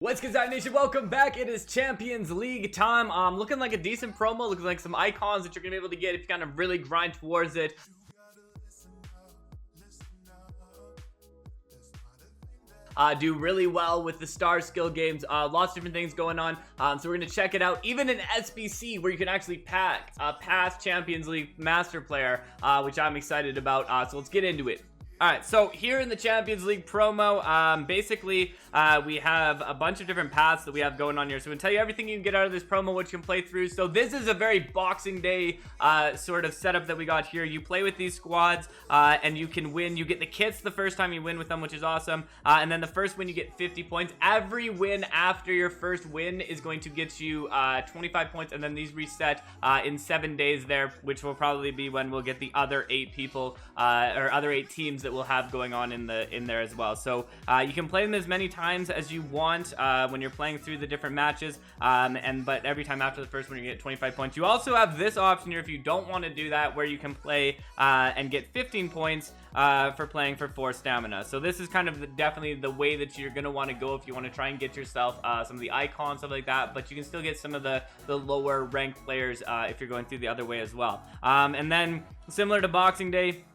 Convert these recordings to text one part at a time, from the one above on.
What's good, Nation? Welcome back. It is Champions League time. Looking like a decent promo. Looking like some icons that you're gonna be able to get if you kind of really grind towards it. Do really well with the star skill games. Lots of different things going on. So we're gonna check it out. Even in SBC, where you can actually pass Champions League Master Player, which I'm excited about. So let's get into it. Alright, so here in the Champions League promo, basically, we have a bunch of different paths that we have going on here. So I'm going to tell you everything you can get out of this promo, what you can play through. So this is a very Boxing Day sort of setup that we got here. You play with these squads, and you can win. You get the kits the first time you win with them, which is awesome. And then the first win, you get 50 points. Every win after your first win is going to get you 25 points, and then these reset in 7 days there, which will probably be when we'll get the other 8 people, or other 8 teams that we'll have going on in there as well. So you can play them as many times as you want when you're playing through the different matches, but every time after the first one you get 25 points. You also have this option here if you don't want to do that, where you can play and get 15 points for playing for 4 stamina. So this is kind of definitely the way that you're going to want to go if you want to try and get yourself some of the icons, stuff like that, but you can still get some of the lower ranked players if you're going through the other way as well. And then similar to Boxing Day,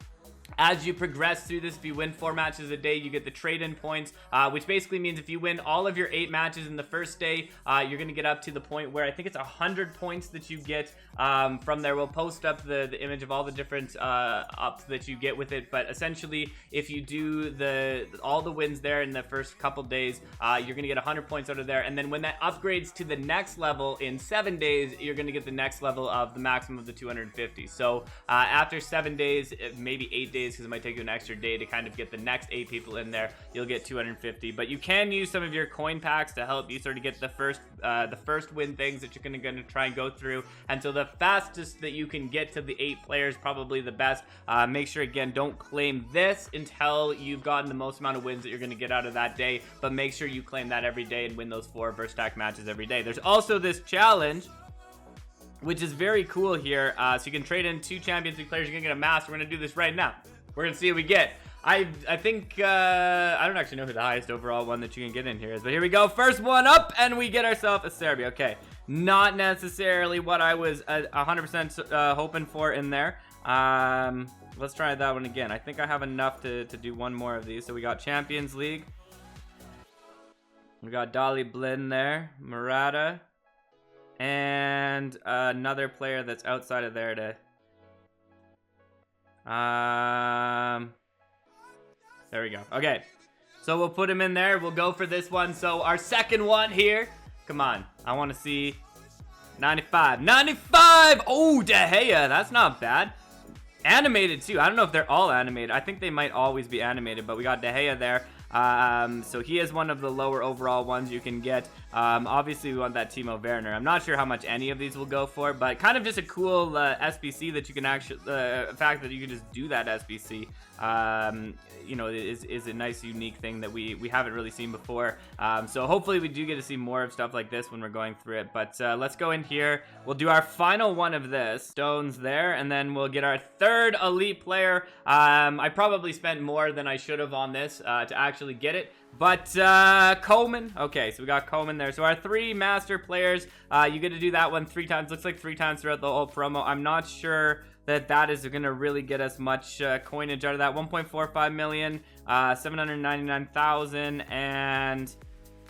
as you progress through this, if you win 4 matches a day, you get the trade-in points, which basically means if you win all of your 8 matches in the first day, you're going to get up to the point where I think it's 100 points that you get from there. We'll post up the image of all the different ups that you get with it, but essentially, if you do all the wins there in the first couple days, you're going to get 100 points out of there, and then when that upgrades to the next level in 7 days, you're going to get the next level of the maximum of the 250. So after 7 days, maybe 8 days, because it might take you an extra day to kind of get the next 8 people in there, you'll get 250. But you can use some of your coin packs to help you sort of get the first win things that you're going to try and go through. And so the fastest that you can get to the 8 players, probably the best. Make sure, again, don't claim this until you've gotten the most amount of wins that you're going to get out of that day, but make sure you claim that every day and win those 4 versus stack matches every day. There's also this challenge, which is very cool here. So you can trade in 2 Champions League players. You're gonna get a mask. We're gonna do this right now. We're gonna see what we get. I think I don't actually know who the highest overall one that you can get in here is, but here we go. First one up, and we get ourselves a Serbia. Okay, not necessarily what I was 100% hoping for in there. Let's try that one again. I think I have enough to do one more of these. So we got Champions League. We got Dolly Blin there, Murata, and another player that's outside of there to there we go. Okay, so we'll put him in there. We'll go for this one. So our second one here, come on, I want to see 95. Oh, De Gea, that's not bad. Animated too. I don't know if they're all animated. I think they might always be animated, but we got De Gea there. So he is one of the lower overall ones you can get. Obviously we want that Timo Werner. I'm not sure how much any of these will go for, but kind of just a cool SBC that you can actually, the fact that you can just do that SBC, you know, is a nice unique thing that we haven't really seen before. So hopefully we do get to see more of stuff like this when we're going through it. But let's go in here. We'll do our final one of this. Stones there, and then we'll get our 3rd elite player. I probably spent more than I should have on this to actually get it. But Coleman. Okay, so we got Coleman there. So our 3 master players, you get to do that one 3 times. Looks like 3 times throughout the whole promo. I'm not sure that is going to really get us much coinage out of that. 1.45 million, 799,000, and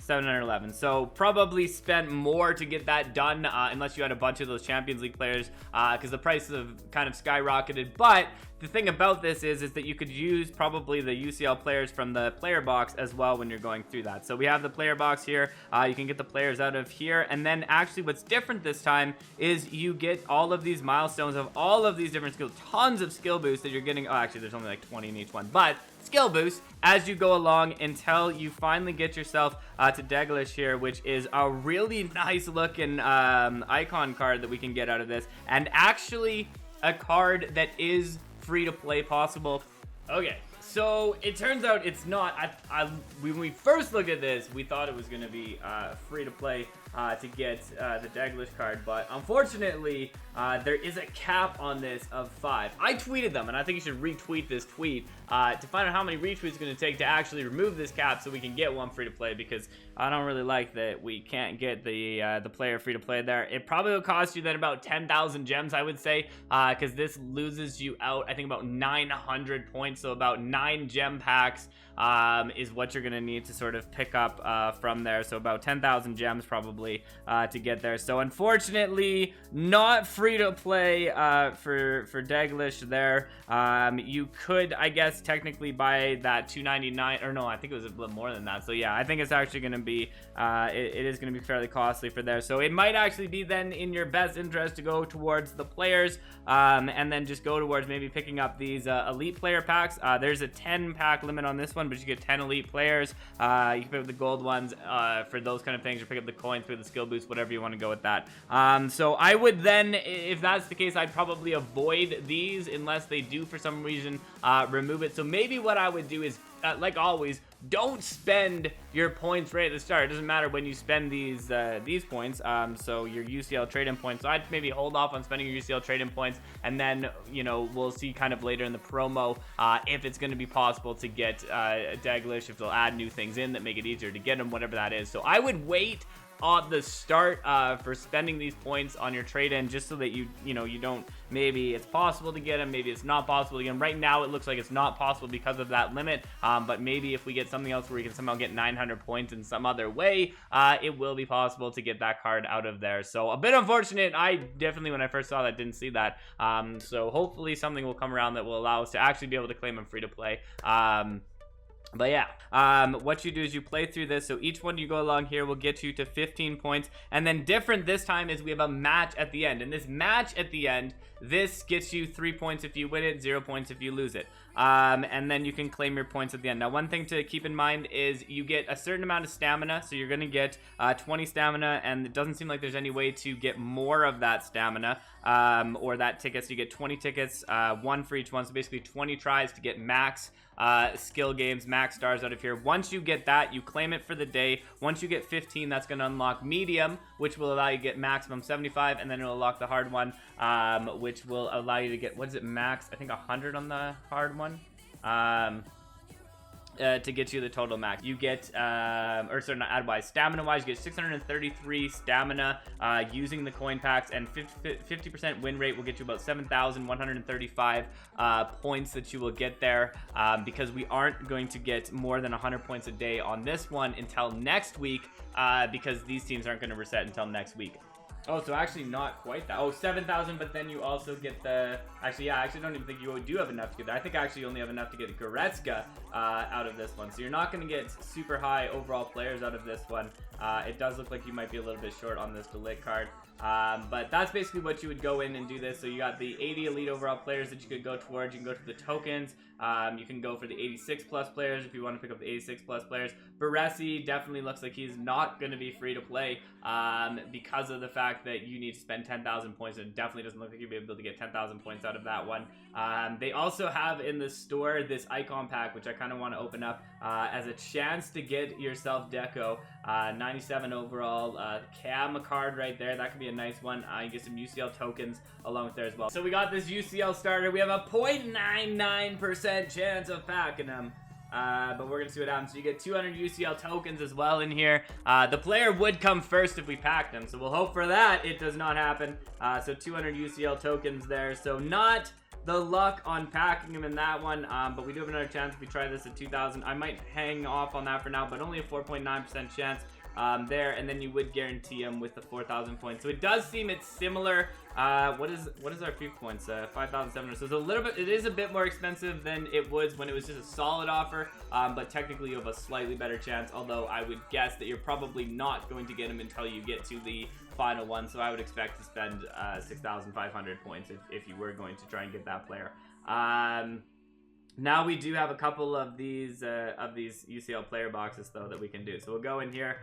711. So probably spent more to get that done, unless you had a bunch of those Champions League players, because the prices have kind of skyrocketed. But the thing about this is that you could use probably the UCL players from the player box as well when you're going through that. So we have the player box here. You can get the players out of here, and then actually what's different this time is you get all of these milestones of all of these different skills, tons of skill boosts that you're getting. Oh, actually there's only like 20 in each one, but skill boost as you go along until you finally get yourself to Deglish here, which is a really nice looking icon card that we can get out of this, and actually a card that is free to play possible. Okay, So it turns out it's not. When we first looked at this, we thought it was going to be free to play to get the Daglish card, but unfortunately, there is a cap on this of 5. I tweeted them, and I think you should retweet this tweet to find out how many retweets it's going to take to actually remove this cap so we can get one free to play, because I don't really like that we can't get the player free to play there. It probably will cost you then about 10,000 gems, I would say, because this loses you out, I think, about 900 points, so about 9 gem packs is what you're going to need to sort of pick up from there. So about 10,000 gems probably to get there. So unfortunately, not free to play for Daglish there. You could, I guess, technically buy that 299, or no, I think it was a little more than that. So yeah, I think it's actually going to be, it is going to be fairly costly for there. So it might actually be then in your best interest to go towards the players and then just go towards maybe picking up these elite player packs. There's a 10 pack limit on this one, but you get 10 elite players. You can pick up the gold ones for those kind of things, or pick up the coins for the skill boost, whatever you want to go with that. So I would then, if that's the case, I'd probably avoid these unless they do for some reason remove it. So maybe what I would do is, like always, don't spend your points right at the start. It doesn't matter when you spend these points. So your UCL trade-in points. So I'd maybe hold off on spending your UCL trade-in points, and then, you know, we'll see kind of later in the promo if it's going to be possible to get Daglish, if they'll add new things in that make it easier to get them, whatever that is. So I would wait at the start for spending these points on your trade-in, just so that you don't, maybe it's possible to get them, maybe it's not possible to get them. Right now it looks like it's not possible because of that limit, but maybe if we get something else where you can somehow get 900 points in some other way, it will be possible to get that card out of there. So a bit unfortunate. I definitely, when I first saw that, didn't see that. So hopefully something will come around that will allow us to actually be able to claim them free to play. But yeah, what you do is you play through this. So each one you go along here will get you to 15 points. And then different this time is we have a match at the end. And this match at the end, this gets you 3 points if you win it, 0 points if you lose it. And then you can claim your points at the end. Now, one thing to keep in mind is you get a certain amount of stamina. So you're going to get 20 stamina, and it doesn't seem like there's any way to get more of that stamina or that tickets. You get 20 tickets, one for each one. So basically 20 tries to get max skill games, max stars out of here. Once you get that, you claim it for the day. Once you get 15, that's going to unlock medium, which will allow you to get maximum 75, and then it'll unlock the hard one, which will allow you to get, what is it, max? I think 100 on the hard one. To get you the total max. You get, or sorry, not ad-wise, stamina-wise, you get 633 stamina using the coin packs, and 50% win rate will get you about 7,135 points that you will get there, because we aren't going to get more than 100 points a day on this one until next week, because these teams aren't going to reset until next week. Oh, so actually not quite that. Oh, 7,000, but then you also get the... Actually, yeah, I actually don't even think you do have enough to get that. I think actually you only have enough to get Goretzka out of this one. So you're not going to get super high overall players out of this one. It does look like you might be a little bit short on this Delict card. But that's basically what you would go in and do this. So you got the 80 elite overall players that you could go towards. You can go to the tokens. You can go for the 86 plus players if you want to pick up the 86 plus players. Baresi definitely looks like he's not going to be free to play because of the fact that you need to spend 10,000 points. It definitely doesn't look like you'll be able to get 10,000 points out of that one. They also have in the store this icon pack, which I kind of want to open up as a chance to get yourself Deco. 97 overall, Cam card right there. That could be a nice one. You get some UCL tokens along with there as well. So we got this UCL starter. We have a 0.99% chance of packing them. But we're going to see what happens. So you get 200 UCL tokens as well in here. The player would come first if we packed them. So we'll hope for that. It does not happen. So 200 UCL tokens there. So not the luck on packing them in that one, but we do have another chance if we try this at 2,000. I might hang off on that for now, but only a 4.9% chance there, and then you would guarantee them with the 4,000 points. So it does seem it's similar. What is our FIFA points? 5,700. So it's a little bit. It is a bit more expensive than it was when it was just a solid offer, but technically you have a slightly better chance. Although I would guess that you're probably not going to get them until you get to the final one. So I would expect to spend 6,500 points if you were going to try and get that player. Now we do have a couple of these UCL player boxes though that we can do. So we'll go in here.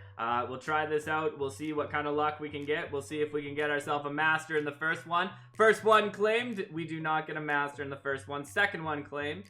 We'll try this out. We'll see what kind of luck we can get. We'll see if we can get ourselves a master in the first one. First one claimed. We do not get a master in the first one. Second one claimed.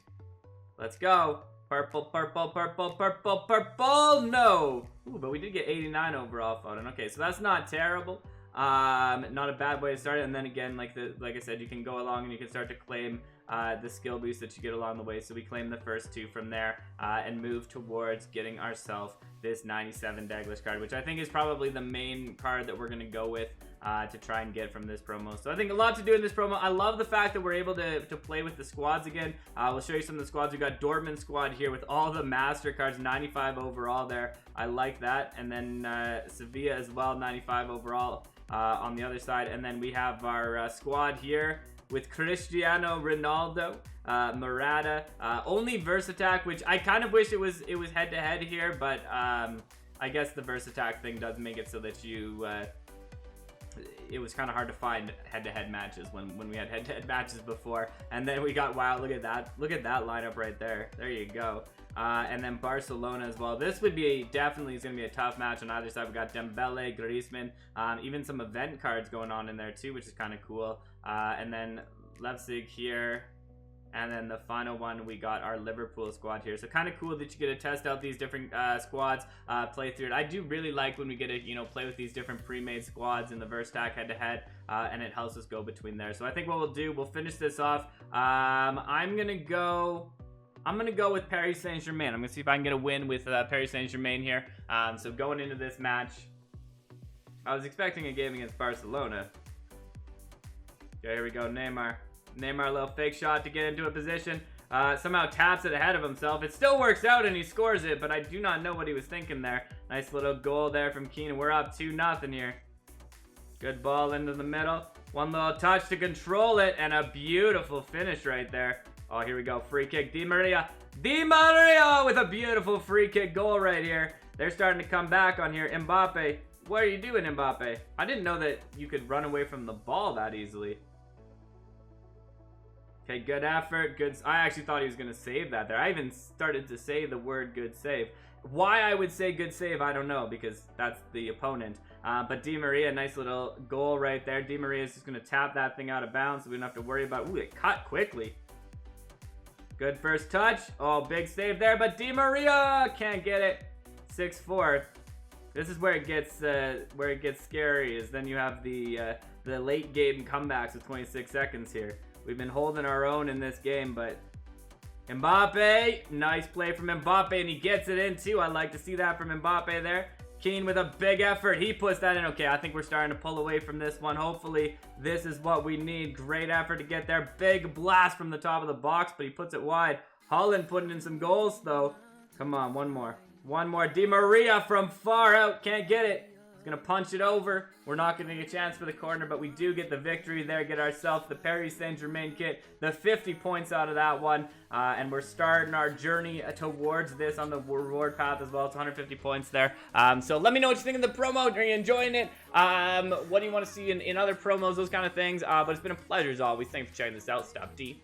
Let's go. Purple, purple, purple, purple, purple. No. Ooh, but we did get 89 overall, Foden. Okay, so that's not terrible. Not a bad way to start it. And then again, like I said, you can go along and you can start to claim the skill boost that you get along the way. So we claim the first 2 from there and move towards getting ourselves this 97 Daglish card, which I think is probably the main card that we're going to go with to try and get from this promo. So I think a lot to do in this promo. I love the fact that we're able to play with the squads again. We'll show you some of the squads. We got Dortmund squad here with all the master cards, 95 overall there. I like that. And then Sevilla as well, 95 overall on the other side. And then we have our squad here with Cristiano Ronaldo, Morata, only Versattack, which I kind of wish it was head-to-head here, but I guess the Versattack thing does make it so that you it was kind of hard to find head-to-head matches when we had head-to-head matches before. And then we got, wow, look at that lineup right there. There you go. And then Barcelona as well. This would be definitely is going to be a tough match on either side. We got Dembele, Griezmann, even some event cards going on in there too, which is kind of cool. And then Leipzig here. And then the final one, we got our Liverpool squad here. So kind of cool that you get to test out these different squads, play through it. I do really like when we get to, play with these different pre-made squads in the Verstack head-to-head, and it helps us go between there. So I think what we'll do, we'll finish this off. I'm gonna go with Paris Saint-Germain. I'm gonna see if I can get a win with Paris Saint-Germain here. So going into this match, I was expecting a game against Barcelona. Okay, here we go, Neymar. Neymar, a little fake shot to get into a position. Somehow taps it ahead of himself. It still works out and he scores it, but I do not know what he was thinking there. Nice little goal there from Keane. We're up 2-0 here. Good ball into the middle. One little touch to control it, and a beautiful finish right there. Oh, here we go. Free kick. Di Maria. Di Maria with a beautiful free kick goal right here. They're starting to come back on here. Mbappe. What are you doing, Mbappe? I didn't know that you could run away from the ball that easily. Okay, good effort. Good. I actually thought he was going to save that there. I even started to say the word good save. Why I would say good save, I don't know, because that's the opponent. But Di Maria, nice little goal right there. Di Maria is just going to tap that thing out of bounds, so we don't have to worry about... Ooh, it cut quickly. Good first touch. Oh, big save there, but Di Maria can't get it. 6-4. This is where it gets scary, is then you have the late game comebacks with 26 seconds here. We've been holding our own in this game, but Mbappe, nice play from Mbappe, and he gets it in too. I like to see that from Mbappe there. Keane with a big effort. He puts that in. Okay, I think we're starting to pull away from this one. Hopefully, this is what we need. Great effort to get there. Big blast from the top of the box, but he puts it wide. Holland putting in some goals, though. Come on, one more. One more. Di Maria from far out. Can't get it. He's going to punch it over. We're not getting a chance for the corner, but we do get the victory there. Get ourselves the Paris Saint-Germain kit. The 50 points out of that one. And we're starting our journey towards this on the reward path as well. It's 150 points there. So let me know what you think of the promo. Are you enjoying it? What do you want to see in other promos? Those kind of things. But it's been a pleasure as always. Thanks for checking this out. Stopde.